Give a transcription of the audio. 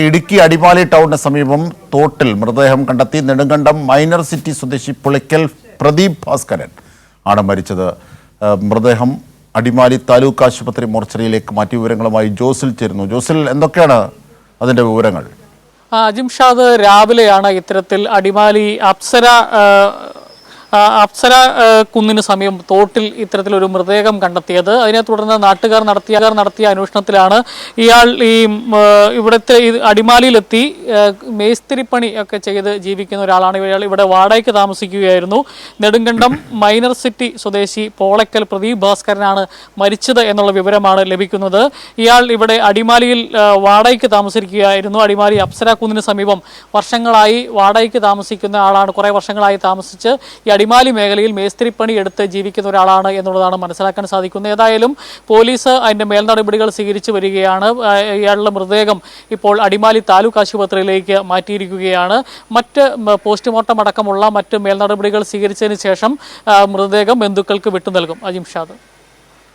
ഇടുക്കി അടിമാലി ടൗണിന് സമീപം തോട്ടിൽ മൃതദേഹം കണ്ടെത്തി. നെടുങ്കണ്ടം മൈനർ സിറ്റി സ്വദേശി പുളിക്കൽ പ്രദീപ് ഭാസ്കരൻ ആണ് മരിച്ചത്. മൃതദേഹം അടിമാലി താലൂക്ക് ആശുപത്രി മോർച്ചറിയിലേക്ക് മാറ്റി. വിവരങ്ങളുമായി ജോസിൽ ചേരുന്നു. ജോസിൽ, എന്തൊക്കെയാണ് അതിന്റെ വിവരങ്ങൾ? അജിംഷാദ്, രാവിലെയാണ് ഇത്തരത്തിൽ അടിമാലി അപ്സര കുന്നിന് സമീപം തോട്ടിൽ ഇത്തരത്തിലൊരു മൃതദേഹം കണ്ടെത്തിയത്. അതിനെ തുടർന്ന് നാട്ടുകാർ നടത്തിയ അന്വേഷണത്തിലാണ് ഇയാൾ ഇവിടുത്തെ അടിമാലിയിലെത്തി മേസ്തിരിപ്പണി ഒക്കെ ചെയ്ത് ജീവിക്കുന്ന ഒരാളാണ്. ഇയാൾ ഇവിടെ വാടകയ്ക്ക് താമസിക്കുകയായിരുന്നു. നെടുങ്കണ്ടം മൈനർ സിറ്റി സ്വദേശി പോളക്കൽ പ്രദീപ് ഭാസ്കരനാണ് മരിച്ചത് എന്നുള്ള വിവരമാണ് ലഭിക്കുന്നത്. ഇയാൾ ഇവിടെ അടിമാലിയിൽ വാടകയ്ക്ക് താമസിക്കുകയായിരുന്നു. അടിമാലി അപ്സര കുന്നിന് സമീപം വർഷങ്ങളായി വാടകയ്ക്ക് താമസിക്കുന്ന ആളാണ്. കുറേ വർഷങ്ങളായി താമസിച്ച് ഈ അടിമാലി മേഖലയിൽ മേസ്തിരിപ്പണി എടുത്ത് ജീവിക്കുന്ന ഒരാളാണ് എന്നുള്ളതാണ് മനസ്സിലാക്കാൻ സാധിക്കുന്നത്. ഏതായാലും പോലീസ് അതിന്റെ മേൽനടപടികൾ സ്വീകരിച്ചു വരികയാണ്. ഇയാളുടെ മൃതദേഹം ഇപ്പോൾ അടിമാലി താലൂക്ക് ആശുപത്രിയിലേക്ക് മാറ്റിയിരിക്കുകയാണ്. മറ്റ് പോസ്റ്റ്മോർട്ടം അടക്കമുള്ള മറ്റ് മേൽനടപടികൾ സ്വീകരിച്ചതിന് ശേഷം മൃതദേഹം ബന്ധുക്കൾക്ക് വിട്ടു നൽകും. അജിംഷാദ്.